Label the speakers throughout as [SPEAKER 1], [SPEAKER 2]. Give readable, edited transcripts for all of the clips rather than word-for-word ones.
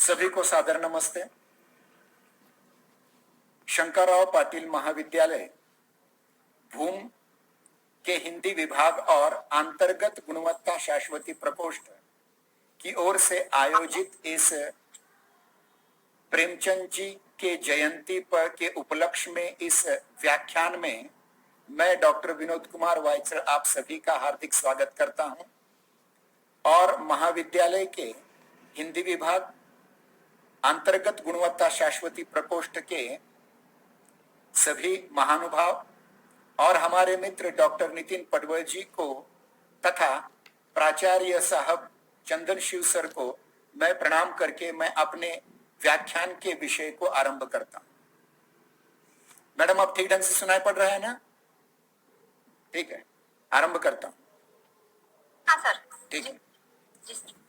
[SPEAKER 1] सभी को सादर नमस्ते। शंकरराव पाटिल महाविद्यालय भूम के हिंदी विभाग और अंतर्गत गुणवत्ता शाश्वती प्रकोष्ठ की ओर से आयोजित इस प्रेमचंद जी के जयंती पर के उपलक्ष्य में इस व्याख्यान में मैं डॉक्टर विनोद कुमार वाइचर आप सभी का हार्दिक स्वागत करता हूं और महाविद्यालय के हिंदी विभाग अंतर्गत गुणवत्ता शाश्वती प्रकोष्ठ के सभी महानुभाव और हमारे मित्र डॉक्टर नितिन पडवल जी को तथा प्राचार्य साहब चंदन शिव सर को मैं प्रणाम करके मैं अपने व्याख्यान के विषय को आरंभ करता हूं। मैडम, आप ठीक ढंग से सुनाई पड़ रहा है ना? ठीक है, आरंभ करता हूं।
[SPEAKER 2] हाँ सर।
[SPEAKER 1] ठीक है।
[SPEAKER 2] जी सर।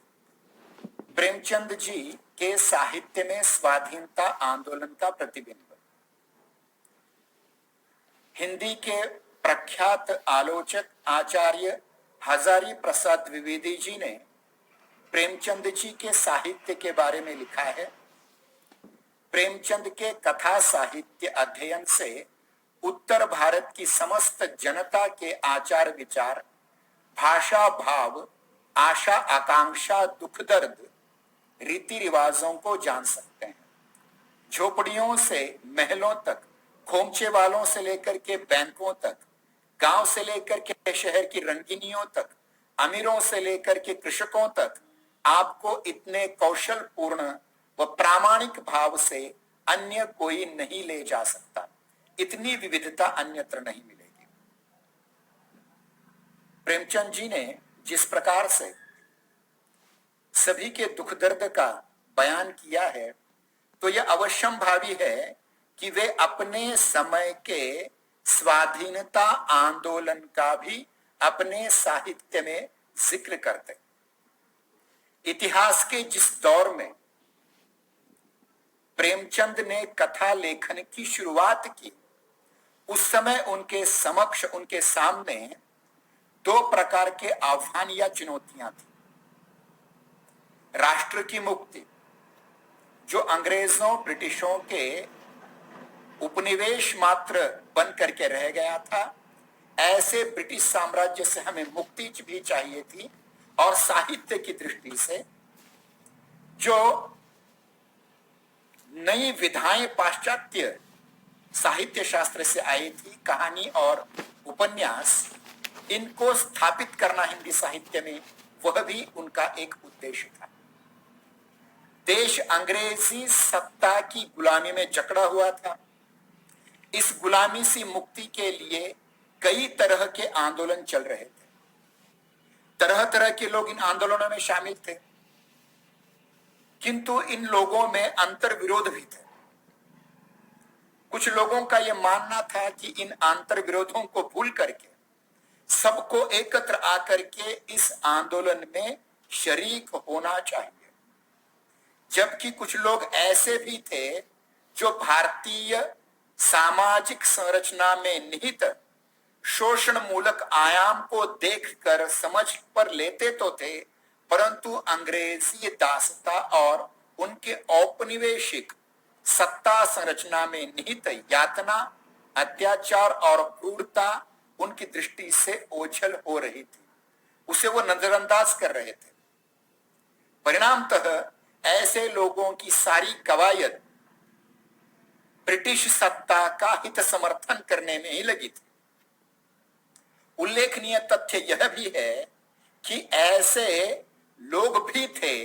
[SPEAKER 1] प्रेमचंद जी के साहित्य में स्वाधीनता आंदोलन का प्रतिबिंब। हिंदी के प्रख्यात आलोचक आचार्य हजारी प्रसाद द्विवेदी जी ने प्रेमचंद जी के साहित्य के बारे में लिखा है। प्रेमचंद के कथा साहित्य अध्ययन से उत्तर भारत की समस्त जनता के आचार विचार, भाषा भाव, आशा आकांक्षा, दुख दर्द, रीति रिवाजों को जान सकते हैं। झोपड़ियों से महलों तक, खोमचे वालों से लेकर के बैंकों तक, गांव से लेकर के शहर की रंगीनियों तक, अमीरों से लेकर के कृषकों तक आपको इतने कौशल पूर्ण व प्रामाणिक भाव से अन्य कोई नहीं ले जा सकता। इतनी विविधता अन्यत्र नहीं मिलेगी। प्रेमचंद जी ने जिस प्रकार से सभी के दुख दर्द का बयान किया है तो यह अवश्यंभावी है कि वे अपने समय के स्वाधीनता आंदोलन का भी अपने साहित्य में जिक्र करते। इतिहास के जिस दौर में प्रेमचंद ने कथा लेखन की शुरुआत की, उस समय उनके समक्ष, उनके सामने दो प्रकार के आह्वान या चुनौतियां थी। राष्ट्र की मुक्ति, जो अंग्रेजों ब्रिटिशों के उपनिवेश मात्र बन करके रह गया था, ऐसे ब्रिटिश साम्राज्य से हमें मुक्ति भी चाहिए थी। और साहित्य की दृष्टि से जो नई विधाएं पाश्चात्य साहित्य शास्त्र से आई थी, कहानी और उपन्यास, इनको स्थापित करना हिंदी साहित्य में, वह भी उनका एक उद्देश्य था। देश अंग्रेजी सत्ता की गुलामी में जकड़ा हुआ था। इस गुलामी से मुक्ति के लिए कई तरह के आंदोलन चल रहे थे। तरह तरह के लोग इन आंदोलनों में शामिल थे, किंतु इन लोगों में अंतर विरोध भी थे। कुछ लोगों का यह मानना था कि इन अंतर विरोधों को भूल करके सबको एकत्र आकर के इस आंदोलन में शरीक होना चाहिए। जबकि कुछ लोग ऐसे भी थे जो भारतीय सामाजिक संरचना में निहित शोषण मूलक आयाम को देखकर समझ पर लेते तो थे, परंतु अंग्रेजी दासता और उनके औपनिवेशिक सत्ता संरचना में निहित यातना, अत्याचार और क्रूरता उनकी दृष्टि से ओझल हो रही थी। उसे वो नजरअंदाज कर रहे थे। परिणामतः ऐसे लोगों की सारी कवायद ब्रिटिश सत्ता का हित समर्थन करने में ही लगी थी। उल्लेखनीय तथ्य यह भी है कि ऐसे लोग भी थे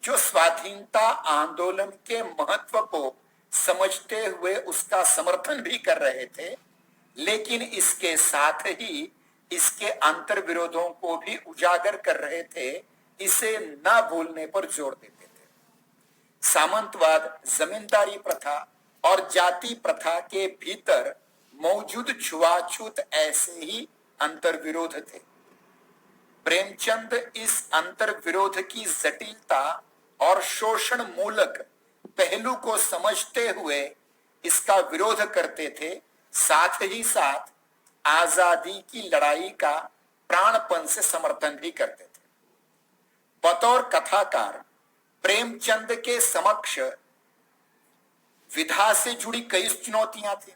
[SPEAKER 1] जो स्वाधीनता आंदोलन के महत्व को समझते हुए उसका समर्थन भी कर रहे थे, लेकिन इसके साथ ही इसके अंतर विरोधों को भी उजागर कर रहे थे, इसे न भूलने पर जोर देते थे। सामंतवाद, जमींदारी प्रथा और जाति प्रथा के भीतर मौजूद छुआछूत ऐसे ही अंतर विरोध थे। प्रेमचंद इस अंतर विरोध की जटिलता और शोषण मूलक पहलू को समझते हुए इसका विरोध करते थे, साथ ही साथ आजादी की लड़ाई का प्राणपण से समर्थन भी करते थे। बतौर कथाकार प्रेमचंद के समक्ष विधा से जुड़ी कई चुनौतियां थी।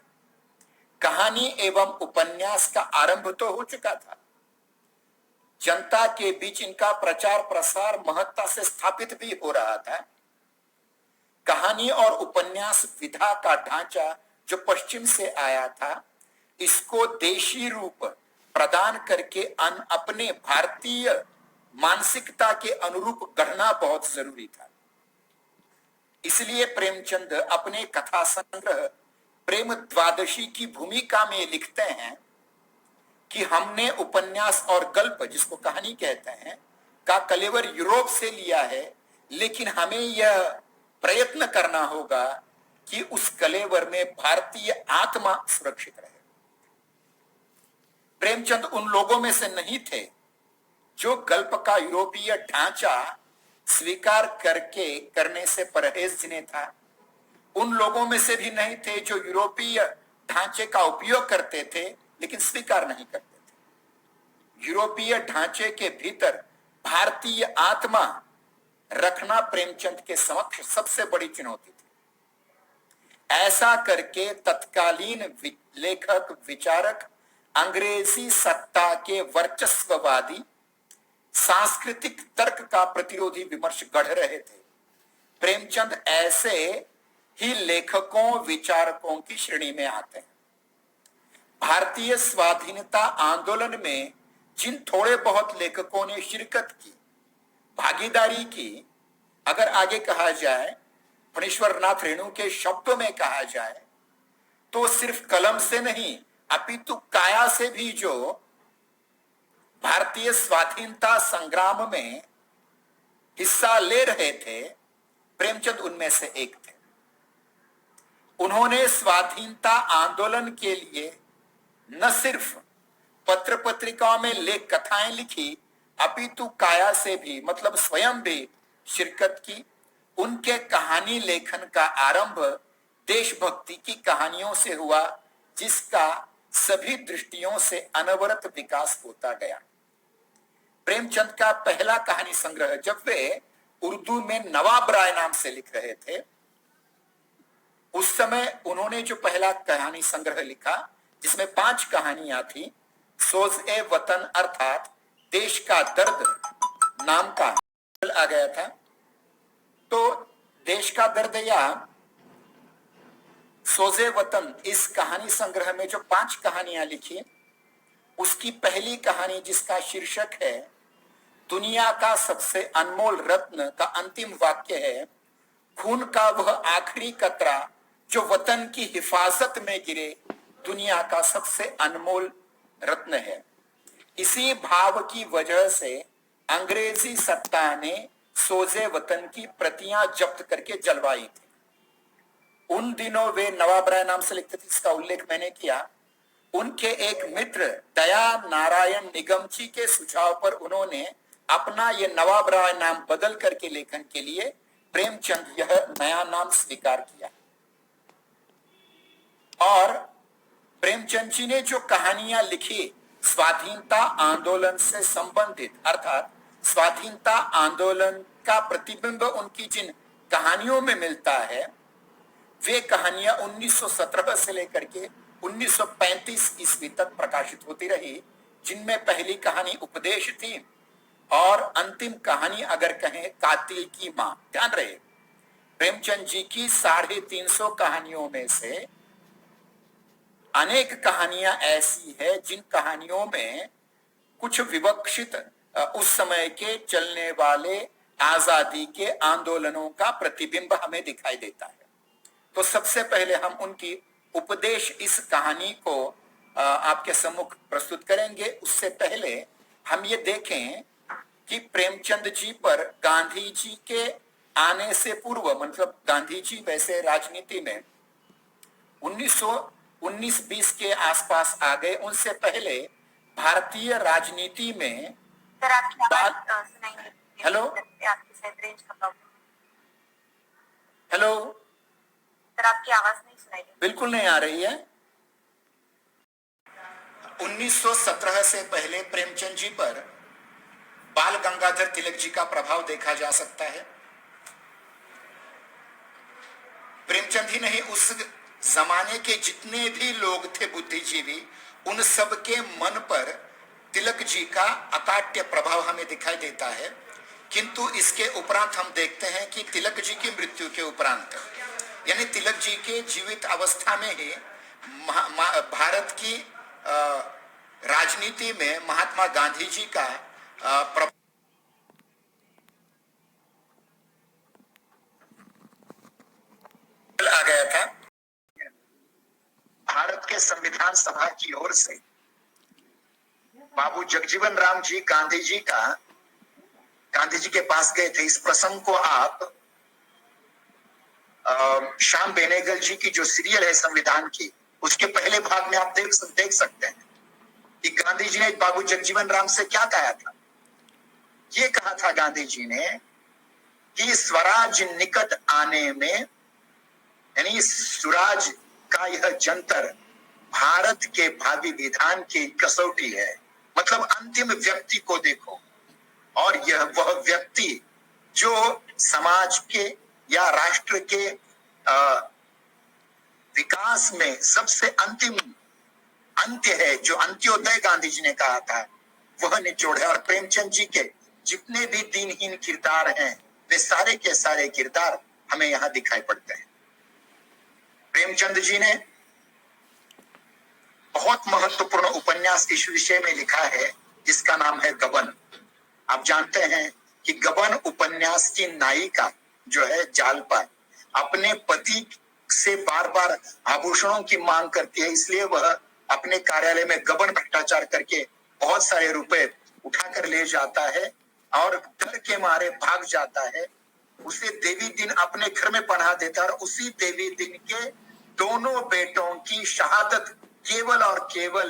[SPEAKER 1] कहानी एवं उपन्यास का आरंभ तो हो चुका था, जनता के बीच इनका प्रचार प्रसार महत्ता से स्थापित भी हो रहा था। कहानी और उपन्यास विधा का ढांचा जो पश्चिम से आया था, इसको देशी रूप प्रदान करके अपने भारतीय मानसिकता के अनुरूप गढ़ना बहुत जरूरी था। इसलिए प्रेमचंद अपने कथा संग्रह प्रेम द्वादशी की भूमिका में लिखते हैं कि हमने उपन्यास और गल्प, जिसको कहानी कहते हैं, का कलेवर यूरोप से लिया है, लेकिन हमें यह प्रयत्न करना होगा कि उस कलेवर में भारतीय आत्मा सुरक्षित रहे। प्रेमचंद उन लोगों में से नहीं थे जो गल्प का यूरोपीय ढांचा स्वीकार करने से परहेज जिन्हें था। उन लोगों में से भी नहीं थे जो यूरोपीय ढांचे का उपयोग करते थे लेकिन स्वीकार नहीं करते थे। यूरोपीय ढांचे के भीतर भारतीय आत्मा रखना प्रेमचंद के समक्ष सबसे बड़ी चुनौती थी। ऐसा करके तत्कालीन लेखक विचारक अंग्रेजी सत्ता के वर्चस्ववादी सांस्कृतिक तर्क का प्रतिरोधी विमर्श गढ़ रहे थे। प्रेमचंद ऐसे ही लेखकों विचारकों की श्रेणी में आते हैं। भारतीय स्वाधीनता आंदोलन में जिन थोड़े बहुत लेखकों ने शिरकत की, भागीदारी की, अगर आगे कहा जाए, फणीश्वर नाथ रेणु के शब्दों में कहा जाए, तो सिर्फ कलम से नहीं अपितु काया से भी जो भारतीय स्वाधीनता संग्राम में हिस्सा ले रहे थे, प्रेमचंद उनमें से एक थे। उन्होंने स्वाधीनता आंदोलन के लिए न सिर्फ पत्र पत्रिकाओं में लेख कथाएं लिखी, अपितु काया से भी, मतलब स्वयं भी शिरकत की। उनके कहानी लेखन का आरंभ देशभक्ति की कहानियों से हुआ, जिसका सभी दृष्टियों से अनवरत विकास होता गया। प्रेमचंद का पहला कहानी संग्रह जब वे उर्दू में नवाब राय नाम से लिख रहे थे, उस समय उन्होंने जो पहला कहानी संग्रह लिखा, जिसमें 5 कहानियां थी, सोज़-ए वतन अर्थात देश का दर्द नाम का आ गया था। तो देश का दर्द या सोज़े वतन, इस कहानी संग्रह में जो 5 कहानियां लिखी, उसकी पहली कहानी जिसका शीर्षक है दुनिया का सबसे अनमोल रत्न, का अंतिम वाक्य है, खून का वह आखिरी कतरा जो वतन की हिफाजत में गिरे, दुनिया का सबसे अनमोल रत्न है। इसी भाव की वजह से अंग्रेजी सत्ता ने सोज़े वतन की प्रतियां जब्त करके जलवाई थी। उन दिनों वे नवाब राय नाम से लिखते थे, इसका उल्लेख मैंने किया। उनके एक मित्र दया नारायण निगमची के सुझाव पर उन्होंने अपना ये नवाब राय नाम बदल करके लेखन के लिए प्रेमचंद यह नया नाम स्वीकार किया। और प्रेमचंद जी ने जो कहानियां लिखी स्वाधीनता आंदोलन से संबंधित, अर्थात स्वाधीनता आंदोलन का प्रतिबिंब उनकी जिन कहानियों में मिलता है, वे कहानियां 1917 से लेकर के 1935 ईस्वी तक प्रकाशित होती रही, जिनमें पहली कहानी उपदेश थी और अंतिम कहानी अगर कहें कातिल की मां। ध्यान रहे, प्रेमचंद जी की 350 कहानियों में से अनेक कहानियां ऐसी है जिन कहानियों में कुछ विवक्षित उस समय के चलने वाले आजादी के आंदोलनों का प्रतिबिंब हमें दिखाई देता है। तो सबसे पहले हम उनकी उपदेश इस कहानी को आपके सम्मुख प्रस्तुत करेंगे। उससे पहले हम ये देखें कि प्रेमचंद जी पर गांधी जी के आने से पूर्व, मतलब गांधी जी वैसे राजनीति में 1919-20 के आसपास आ गए, उनसे पहले भारतीय राजनीति में
[SPEAKER 2] सर आपकी आवाज सुनाई नहीं दे रही है।
[SPEAKER 1] हेलो?
[SPEAKER 2] आपकी शायद रेंज का प्रॉब्लम।
[SPEAKER 1] हेलो,
[SPEAKER 2] सर आपकी आवाज नहीं सुनाई दे रही।
[SPEAKER 1] बिल्कुल नहीं आ रही है। 1917 से पहले प्रेमचंद जी पर बाल गंगाधर तिलक जी का प्रभाव देखा जा सकता है। प्रेमचंद ही नहीं, उस जमाने के जितने भी लोग थे बुद्धिजीवी, उन सब के मन पर तिलक जी का अकाट्य प्रभाव हमें दिखाई देता है। किंतु इसके उपरांत हम देखते हैं कि तिलक जी की मृत्यु के उपरांत, यानी तिलक जी के जीवित अवस्था में ही भारत की राजनीति में महात्मा गांधी जी का प्रभाव आ गया था। भारत के संविधान सभा की ओर से बाबू जगजीवन राम जी गांधी जी के पास गए थे। इस प्रसंग को आप श्याम बेनेगल जी की जो सीरियल है संविधान की, उसके पहले भाग में आप देख सकते हैं कि गांधी जी ने बाबू जगजीवन राम से क्या कहा था। ये कहा था गांधी जी ने कि स्वराज निकट आने में, यानी स्वराज का यह जंतर भारत के भावी विधान की कसौटी है। मतलब अंतिम व्यक्ति को देखो, और यह वह व्यक्ति जो समाज के या राष्ट्र के विकास में सबसे अंतिम अंत्य है, जो अंत्योदय गांधी जी ने कहा था, वह निचोड़ है। और प्रेमचंद जी के जितने भी दीनहीन किरदार हैं, वे सारे के सारे किरदार हमें यहाँ दिखाई पड़ते हैं। प्रेमचंद जी ने बहुत महत्वपूर्ण उपन्यास इस विषय में लिखा है, जिसका नाम है गबन। आप जानते हैं कि गबन उपन्यास की नायिका जो है जालपा, अपने पति से बार बार आभूषणों की मांग करती है, इसलिए वह अपने कार्यालय में गबन भ्रष्टाचार करके बहुत सारे रुपए उठाकर ले जाता है और डर के मारे भाग जाता है। उसे देवी दिन अपने घर में पनाह देता है और उसी देवी दिन के दोनों बेटों की शहादत केवल और केवल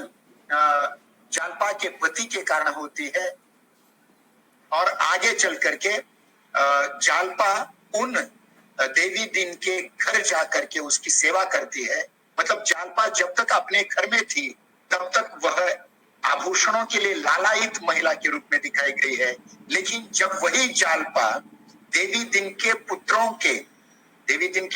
[SPEAKER 1] जालपा के पति के कारण होती है। और आगे चल करके जालपा उन देवी दिन के घर जाकर के उसकी सेवा करती है। मतलब जालपा जब तक अपने घर में थी तब तक वह आभूषणों के लिए लालायित महिला के रूप में दिखाई गई है, लेकिन जब वही जालपा देवी दिन के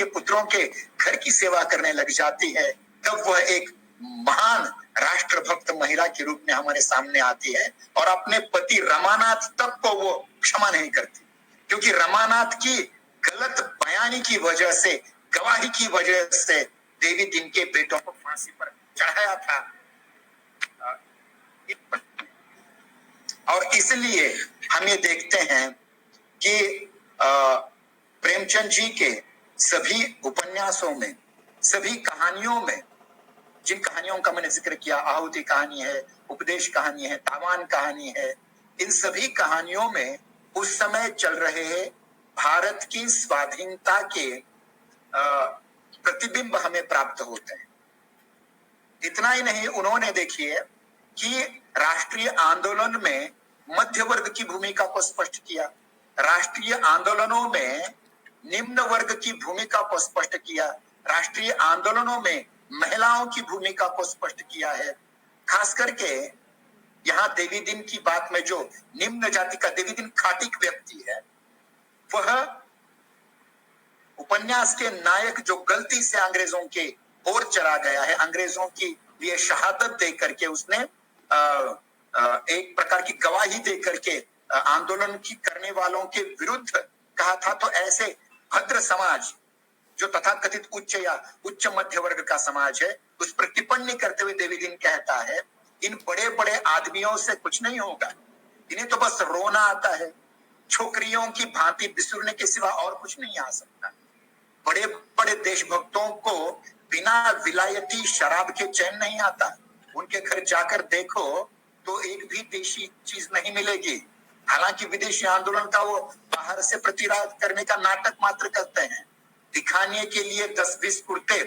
[SPEAKER 1] पुत्रों के घर की सेवा करने लग जाती है, तब वह एक महान राष्ट्रभक्त महिला के रूप में हमारे सामने आती है। और अपने पति रमानाथ तक को वो क्षमा नहीं करती, क्योंकि रमानाथ की गलत बयानी की वजह से, गवाही की वजह से देवी दिन के बेटों को फांसी पर चढ़ाया था। और इसलिए हम ये देखते हैं कि प्रेमचंद जी के सभी उपन्यासों में, सभी कहानियों में, जिन कहानियों का मैंने जिक्र किया, आहुति कहानी है, उपदेश कहानी है, तावान कहानी है, इन सभी कहानियों में उस समय चल रहे भारत की स्वाधीनता के प्रतिबिंब हमें प्राप्त होते हैं। इतना ही नहीं, उन्होंने देखिए कि राष्ट्रीय आंदोलन में मध्य वर्ग की भूमिका को स्पष्ट किया, राष्ट्रीय आंदोलनों में निम्न वर्ग की भूमिका को स्पष्ट किया, राष्ट्रीय आंदोलनों में महिलाओं की भूमिका को स्पष्ट किया है। खास करके यहाँ देवी दिन की बात में जो निम्न जाति का देवी दिन खाटिक व्यक्ति है, वह उपन्यास के नायक जो गलती से अंग्रेजों के ओर चला गया है, अंग्रेजों की लिए शहादत दे करके उसने एक प्रकार की गवाही दे करके आंदोलन की करने वालों के विरुद्ध कहा था। तो ऐसे भद्र समाज जो तथाकथित उच्च या उच्च मध्य वर्ग का समाज है, उस पर टिप्पणी करते हुए देवी दिन कहता है, इन बड़े बड़े आदमियों से कुछ नहीं होगा, इन्हें तो बस रोना आता है, छोकरियों की भांति बिसुरने के सिवा और कुछ नहीं आ सकता। बड़े बड़े देशभक्तों को बिना विलायती शराब के चैन नहीं आता। उनके घर जाकर देखो तो एक भी देशी चीज नहीं मिलेगी। हालांकि विदेशी आंदोलन का वो बाहर से प्रतिराध करने का नाटक मात्र करते हैं, दिखाने के लिए 10-20 कुर्ते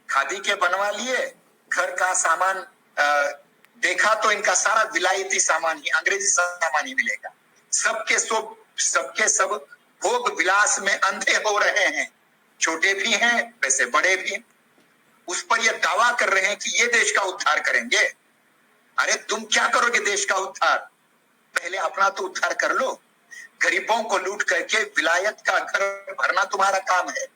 [SPEAKER 1] खादी के बनवा लिए, घर का सामान देखा तो इनका सारा विलायती सामान ही, अंग्रेजी सामान ही मिलेगा। सबके सब भोग विलास में अंधे हो रहे हैं, छोटे भी हैं वैसे बड़े भी। उस पर यह दावा कर रहे हैं कि ये देश का उद्धार करेंगे। अरे तुम क्या करोगे देश का उद्धार? पहले अपना तो उद्धार कर लो। गरीबों को लूट करके विलायत का घर भरना तुम्हारा काम है।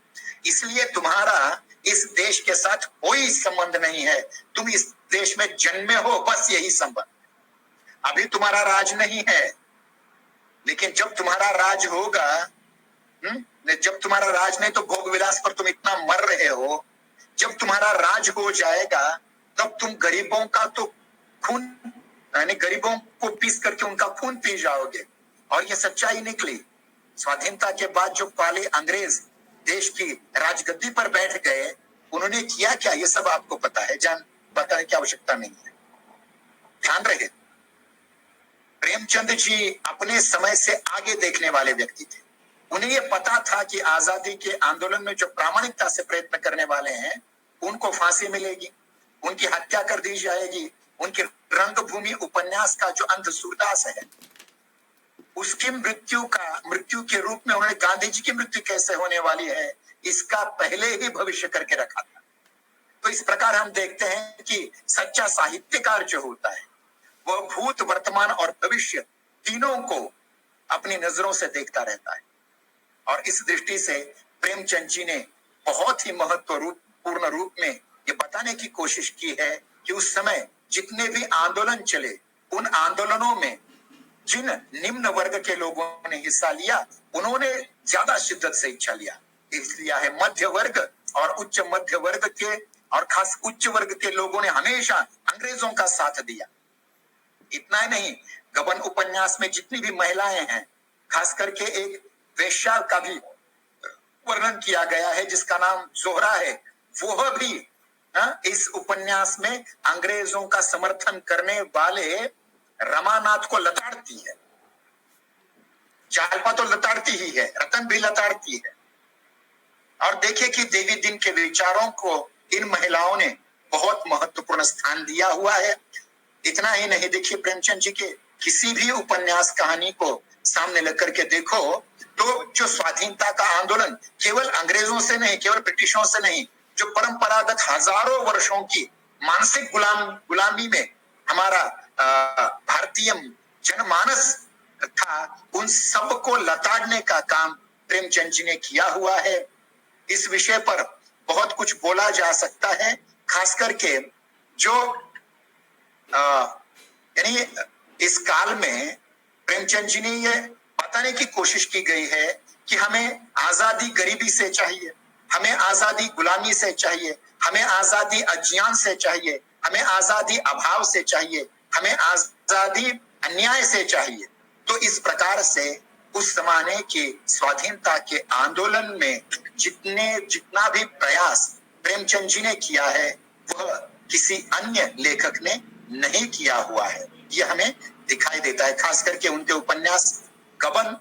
[SPEAKER 1] इसलिए तुम्हारा इस देश के साथ कोई संबंध नहीं है। तुम इस देश में जन्मे हो, बस यही संबंध। अभी तुम्हारा राज नहीं है, लेकिन जब तुम्हारा राज होगा, जब तुम्हारा राज नहीं तो भोग विलास पर तुम इतना मर रहे हो, जब तुम्हारा राज हो जाएगा तब तुम गरीबों का तो खून, यानी गरीबों को पीस करके उनका खून पी जाओगे। और ये सच्चाई निकली। स्वाधीनता के बाद जो काले अंग्रेज देश की राजगद्दी पर बैठ गए, उन्होंने किया क्या ये सब आपको पता है, जान बताने की आवश्यकता नहीं है। ध्यान रहे, प्रेमचंद जी अपने समय से आगे देखने वाले व्यक्ति थे। उन्हें ये पता था कि आजादी के आंदोलन में जो प्रामाणिकता से प्रयत्न करने वाले हैं उनको फांसी मिलेगी, उनकी हत्या कर दी जाएगी। उनके रंगभूमि उपन्यास का जो अंध सूरदास है, उसकी मृत्यु के रूप में उन्होंने गांधी जी की मृत्यु कैसे होने वाली है इसका पहले ही भविष्य करके रखा था। तो इस प्रकार हम देखते हैं कि सच्चा साहित्यकार जो होता है वह भूत, वर्तमान और भविष्य तीनों को अपनी नजरों से देखता रहता है। और इस दृष्टि से प्रेमचंद जी ने बहुत ही महत्वपूर्ण रूप में ये बताने की कोशिश की है कि उस समय जितने भी आंदोलन चले, उन आंदोलनों में जिन निम्न वर्ग के लोगों ने हिस्सा लिया, उन्होंने ज्यादा शिद्दत से हिस्सा लिया। इसलिए है मध्य वर्ग और उच्च मध्य वर्ग के और खास उच्च वर्ग के लोगों ने हमेशा अंग्रेजों का साथ दिया। इतना ही नहीं, गबन उपन्यास में जितनी भी महिलाएं हैं, खास करके एक वेश्या का भी वर्णन किया गया है जिसका नाम जोहरा है, वह भी इस उपन्यास में अंग्रेजों का समर्थन करने वाले रमानाथ को लताड़ती है। जालपा तो लताड़ती ही है, रतन भी लताड़ती है। और देखिए कि देवी दिन के विचारों को इन महिलाओं ने बहुत महत्वपूर्ण स्थान दिया हुआ है। इतना ही नहीं, देखिए प्रेमचंद जी के किसी भी उपन्यास कहानी को सामने लेकर के देखो तो जो स्वाधीनता का आंदोलन केवल अंग्रेजों से नहीं, केवल ब्रिटिशों से नहीं, जो परंपरागत हजारों वर्षों की मानसिक गुलामी में हमारा भारतीय जनमानस था, उन सबको लताड़ने का काम प्रेमचंद जी ने किया हुआ है। इस विषय पर बहुत कुछ बोला जा सकता है, खास करके जो यानी इस काल में प्रेमचंद जी ने ये बताने की कोशिश की गई है कि हमें आजादी गरीबी से चाहिए, हमें आजादी गुलामी से चाहिए, हमें आजादी अज्ञान से चाहिए, हमें आजादी अभाव से चाहिए, हमें आजादी अन्याय से चाहिए। तो इस प्रकार से उस जमाने के स्वाधीनता के आंदोलन में जितना भी प्रयास प्रेमचंद जी ने किया है वह किसी अन्य लेखक ने नहीं किया हुआ है, ये हमें दिखाई देता है। खास करके उनके उपन्यास गबन,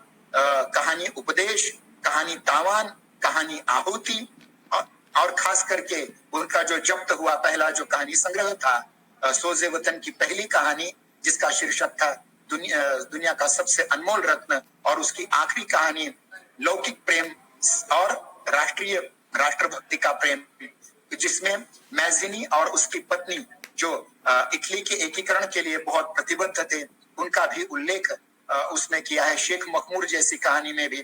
[SPEAKER 1] कहानी उपदेश, कहानी तावान, कहानी आहुति और खास करके उनका जो जब्त हुआ पहला जो कहानी संग्रह था सोजे वतन की पहली कहानी, जिसका शीर्षक था दुनिया का सबसे अनमोल रत्न, और उसकी आखिरी कहानी लौकिक प्रेम और राष्ट्रभक्ति का प्रेम, जिसमें मैजिनी और उसकी पत्नी जो इटली के एकीकरण के लिए बहुत प्रतिबद्ध थे, उनका भी उल्लेख उसने किया है, शेख मखमूर जैसी कहानी में भी।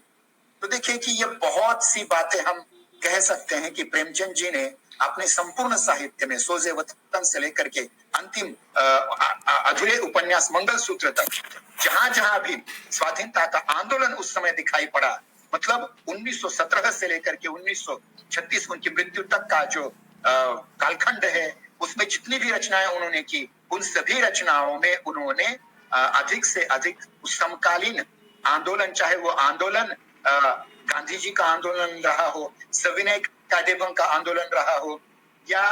[SPEAKER 1] तो देखिए कि ये बहुत सी बातें हम कह सकते हैं कि प्रेमचंद जी ने अपने संपूर्ण साहित्य में सोजे वतन से लेकर के अंतिम अधूरे उपन्यास मंगलसूत्र तक जहां जहां भी स्वाधीनता का आंदोलन उस समय दिखाई पड़ा, मतलब 1917 से लेकर के 1936 उनकी मृत्यु तक का जो कालखंड है, उसमें जितनी भी रचनाएं उन्होंने की, उन सभी रचनाओं में उन्होंने अधिक से अधिक समकालीन आंदोलन, चाहे वो आंदोलन गांधी जी का आंदोलन रहा हो, सविनय कायदेभंग का आंदोलन रहा हो, या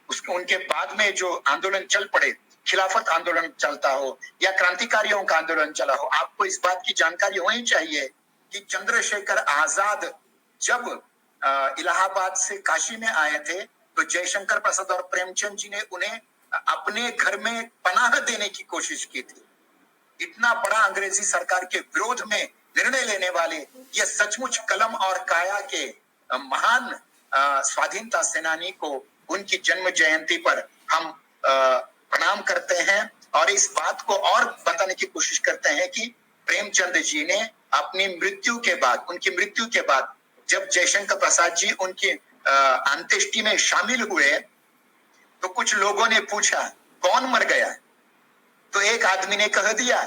[SPEAKER 1] उनके बाद में जो आंदोलन चल पड़े, खिलाफत आंदोलन चलता हो या क्रांतिकारियों का आंदोलन चला हो, आपको इस बात की जानकारी होनी चाहिए कि चंद्रशेखर आजाद जब इलाहाबाद से काशी में आए थे तो जयशंकर प्रसाद और प्रेमचंद जी ने उन्हें अपने घर में पनाह देने की कोशिश की थी। इतना बड़ा अंग्रेजी सरकार के विरोध में निर्णय लेने वाले ये सचमुच कलम और काया के महान स्वाधीनता सेनानी को उनकी जन्म जयंती पर हम प्रणाम करते हैं और इस बात को और बताने की कोशिश करते हैं कि प्रेमचंद जी ने अपनी मृत्यु के बाद, उनकी मृत्यु के बाद जब जयशंकर प्रसाद जी उनकी अंत्येष्टि में शामिल हुए तो कुछ लोगों ने पूछा कौन मर गया, तो एक आदमी ने कह दिया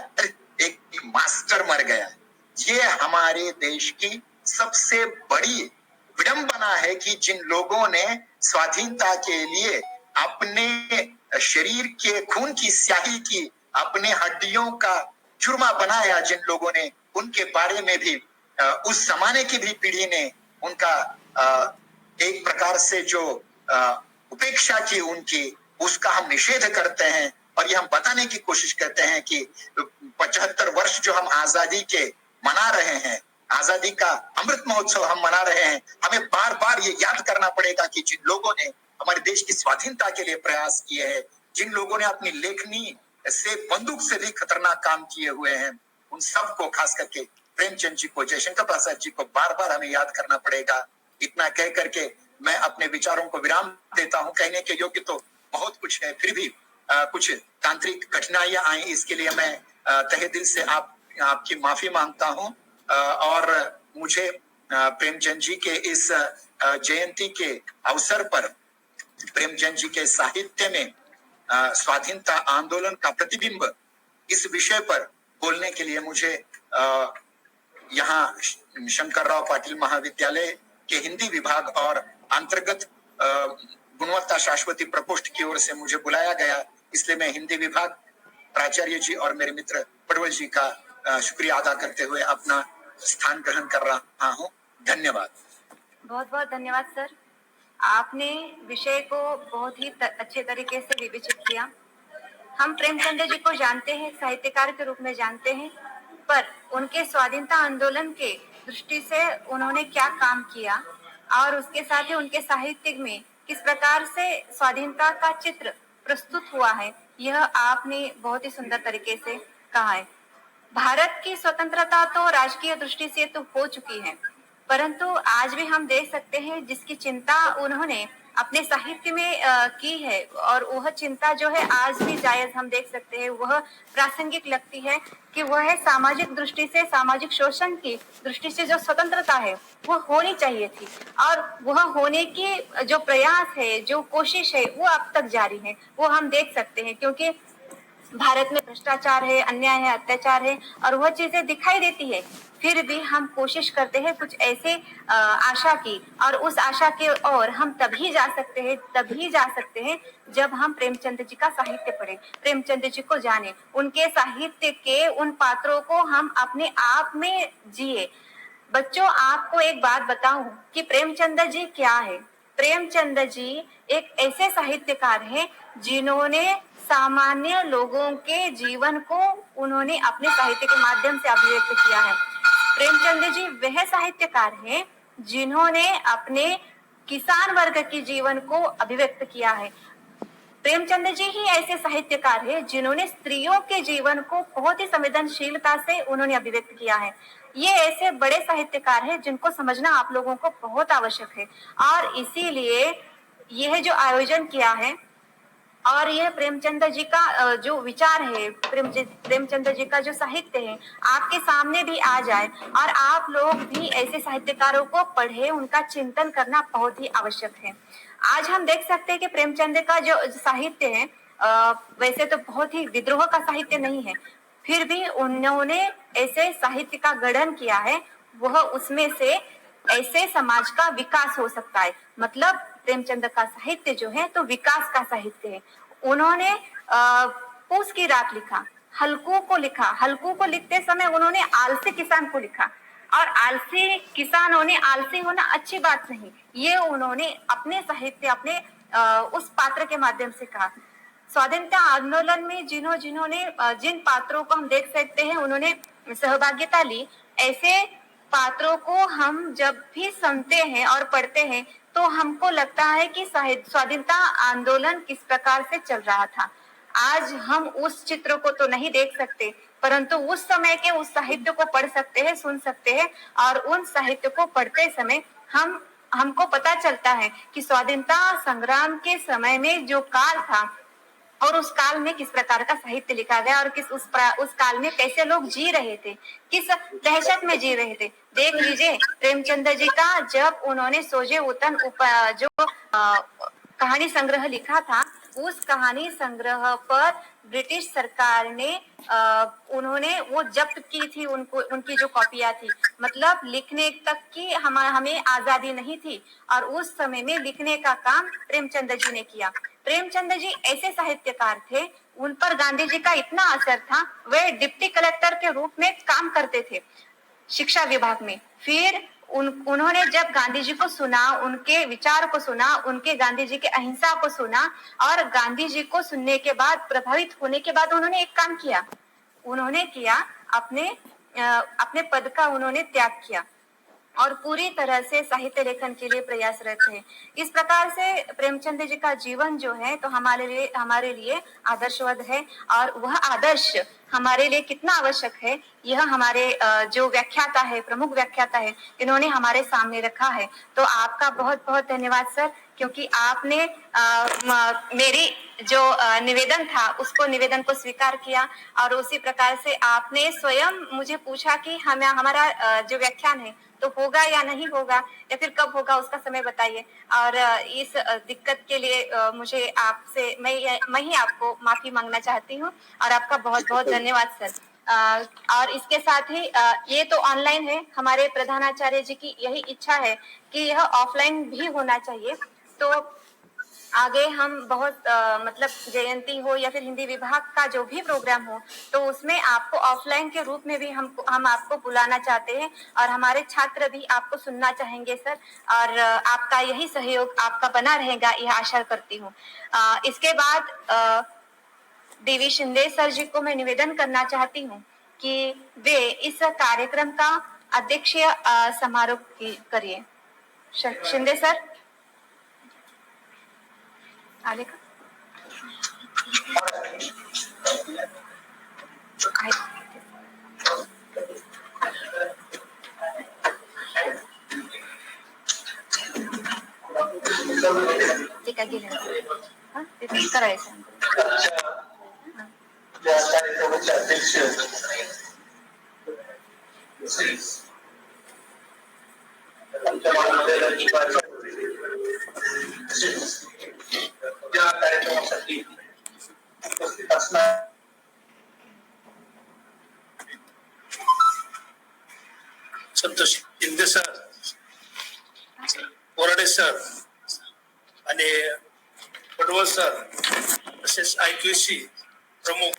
[SPEAKER 1] एक मास्टर मर गया। ये हमारे देश की सबसे बड़ी विडंबना है कि जिन लोगों ने स्वाधीनता के लिए अपने शरीर के खून की स्याही की, अपने हड्डियों का चूरमा बनाया, जिन लोगों ने, उनके बारे में भी उस जमाने की भी पीढ़ी ने उनका एक प्रकार से जो उपेक्षा की उनकी, उसका हम निषेध करते हैं और ये हम बताने की कोशिश करते हैं कि 75 वर्ष जो हम आजादी के मना रहे हैं, आजादी का अमृत महोत्सव हम मना रहे हैं, हमें बार बार ये याद करना पड़ेगा कि जिन लोगों ने हमारे देश की स्वाधीनता के लिए प्रयास किए हैं, जिन लोगों ने अपनी लेखनी से, बंदूक से भी खतरनाक काम किए हुए हैं, उन सबको, खास करके प्रेमचंद जी को, जयशंकर प्रसाद जी को बार बार हमें याद करना पड़ेगा। इतना कह करके मैं अपने विचारों को विराम देता हूं। कहने के योग्य तो बहुत कुछ है, फिर भी कुछ तांत्रिक कठिनाइयां आई, इसके लिए मैं तहे दिल से आपकी माफी मांगता हूं। और मुझे प्रेमचंद जी के इस जयंती के अवसर पर प्रेमचंद जी के साहित्य में स्वाधीनता आंदोलन का प्रतिबिंब, इस विषय पर बोलने के लिए मुझे यहाँ शंकरराव पाटिल महाविद्यालय के हिंदी विभाग और अंतर्गत गुणवत्ता शाश्वती प्रकोष्ठ की ओर से मुझे बुलाया गया। इसलिए मैं हिंदी विभाग, प्राचार्य जी और मेरे मित्र पडवल जी का शुक्रिया अदा करते हुए अपना स्थान ग्रहण कर रहा हूँ। धन्यवाद।
[SPEAKER 2] बहुत बहुत धन्यवाद सर। आपने विषय को बहुत ही अच्छे तरीके से विवेचित किया। हम प्रेमचंद जी को जानते हैं, साहित्यकार के रूप में जानते हैं, पर उनके स्वाधीनता आंदोलन के दृष्टि से उन्होंने क्या काम किया और उसके साथ ही उनके साहित्य में किस प्रकार से स्वाधीनता का चित्र प्रस्तुत हुआ है, यह आपने बहुत ही सुंदर तरीके से कहा है। भारत की स्वतंत्रता तो राजकीय दृष्टि से तो हो चुकी है, परंतु आज भी हम देख सकते हैं जिसकी चिंता उन्होंने अपने साहित्य में की है, और वह चिंता जो है आज भी जायज हम देख सकते हैं, वह प्रासंगिक लगती है कि वह है सामाजिक दृष्टि से, सामाजिक शोषण की दृष्टि से जो स्वतंत्रता है वह होनी चाहिए थी, और वह होने की जो प्रयास है, जो कोशिश है, वो अब तक जारी है। वो हम देख सकते हैं क्योंकि भारत में भ्रष्टाचार है, अन्याय है, अत्याचार है, और वह चीजें दिखाई देती है। फिर भी हम कोशिश करते हैं कुछ ऐसे आशा की, और उस आशा के ओर हम तभी जा सकते हैं जब हम प्रेमचंद जी का साहित्य पढ़ें, प्रेमचंद जी को जाने, उनके साहित्य के उन पात्रों को हम अपने आप में जिए। बच्चों, आपको एक बात बताऊं कि प्रेमचंद जी क्या है। प्रेमचंद जी एक ऐसे साहित्यकार हैं जिन्होंने सामान्य लोगों के जीवन को उन्होंने अपने साहित्य के माध्यम से अभिव्यक्त किया है। प्रेमचंद जी वह साहित्यकार हैं जिन्होंने अपने किसान वर्ग के जीवन को अभिव्यक्त किया है। प्रेमचंद जी ही ऐसे साहित्यकार हैं जिन्होंने स्त्रियों के जीवन को बहुत ही संवेदनशीलता से उन्होंने अभिव्यक्त किया है। ये ऐसे बड़े साहित्यकार हैं जिनको समझना आप लोगों को बहुत आवश्यक है, और इसीलिए यह जो आयोजन किया है और यह प्रेमचंद जी का जो विचार है, प्रेमचंद जी का जो साहित्य है आपके सामने भी आ जाए, और आप लोग भी ऐसे साहित्यकारों को पढ़े, उनका चिंतन करना बहुत ही आवश्यक है। आज हम देख सकते हैं कि प्रेमचंद का जो साहित्य है वैसे तो बहुत ही विद्रोह का साहित्य नहीं है, फिर भी उन्होंने ऐसे साहित्य का गठन किया है, वह उसमें से ऐसे समाज का विकास हो सकता है। मतलब प्रेमचंद का साहित्य जो है तो विकास का साहित्य है। उन्होंने पूस की रात लिखा, हल्कू को लिखा, हल्कू को लिखते समय उन्होंने आलसी किसान को लिखा, और आलसी किसान होने, आलसी होना अच्छी बात नहीं, ये उन्होंने अपने साहित्य, अपने उस पात्र के माध्यम से कहा। स्वाधीनता आंदोलन में जिन्होंने जिन पात्रों को हम देख सकते हैं उन्होंने सहभागिता ली, ऐसे पात्रों को हम जब भी सुनते हैं और पढ़ते हैं तो हमको लगता है कि स्वाधीनता आंदोलन किस प्रकार से चल रहा था। आज हम उस चित्र को तो नहीं देख सकते, परंतु उस समय के उस साहित्य को पढ़ सकते हैं, सुन सकते हैं, और उन साहित्य को पढ़ते समय हमको पता चलता है कि स्वाधीनता संग्राम के समय में जो काल था और उस काल में किस प्रकार का साहित्य लिखा गया और किस उस काल में कैसे लोग जी रहे थे, किस दहशत में जी रहे थे। देख लीजिए प्रेमचंद जी का जब उन्होंने सोजे उतन जो कहानी संग्रह लिखा था, उस कहानी संग्रह पर ब्रिटिश सरकार ने उन्होंने वो जब्त की थी, उनको उनकी जो कॉपियां थी, मतलब लिखने तक की हमें आजादी नहीं थी और उस समय में लिखने का काम प्रेमचंद जी ने किया। प्रेमचंद जी ऐसे साहित्यकार थे, उन पर गांधी जी का इतना असर था, वे डिप्टी कलेक्टर के रूप में काम करते थे शिक्षा विभाग में। फिर उन्होंने जब गांधी जी को सुना, उनके विचार को सुना, उनके गांधी जी के अहिंसा को सुना और गांधी जी को सुनने के बाद प्रभावित होने के बाद उन्होंने एक काम किया, उन्होंने किया अपने पद का उन्होंने त्याग किया और पूरी तरह से साहित्य लेखन के लिए प्रयासरत है। इस प्रकार से प्रेमचंद जी का जीवन जो है तो हमारे लिए आदर्शवद है और वह आदर्श हमारे लिए कितना आवश्यक है, यह हमारे जो व्याख्याता है, प्रमुख व्याख्याता है, इन्होंने हमारे सामने रखा है। तो आपका बहुत बहुत धन्यवाद सर, क्योंकि आपने मेरी जो निवेदन था उसको निवेदन को स्वीकार किया और उसी प्रकार से आपने स्वयं मुझे पूछा कि हमारा जो व्याख्यान है तो होगा या नहीं होगा या फिर कब होगा, उसका समय बताइए। और इस दिक्कत के लिए मुझे आपसे मैं ही आपको माफी मांगना चाहती हूँ और आपका बहुत बहुत धन्यवाद सर। और इसके साथ ही ये तो ऑनलाइन है, हमारे प्रधानाचार्य जी की यही इच्छा है कि यह ऑफलाइन भी होना चाहिए। तो आगे हम बहुत मतलब जयंती हो या फिर हिंदी विभाग का जो भी प्रोग्राम हो तो उसमें आपको ऑफलाइन के रूप में भी हम आपको बुलाना चाहते हैं और हमारे छात्र भी आपको सुनना चाहेंगे सर, और आपका यही सहयोग आपका बना रहेगा यह आशा करती हूँ। इसके बाद डीवी शिंदे सर जी को मैं निवेदन करना चाहती हूँ कि वे इस कार्यक्रम का अध्यक्षीय समारोह करिए। शिंदे सर आगे का ठीक आहे गेले हा ते करायचं
[SPEAKER 3] या कार्यक्रमाचे अध्यक्ष आमच्या महाविद्यालयाची या कार्यक्रमासाठी उपस्थित असणार संतोष शिंदे सर, बोराडे सर आणि पटवळ सर तसेच IQC प्रमुख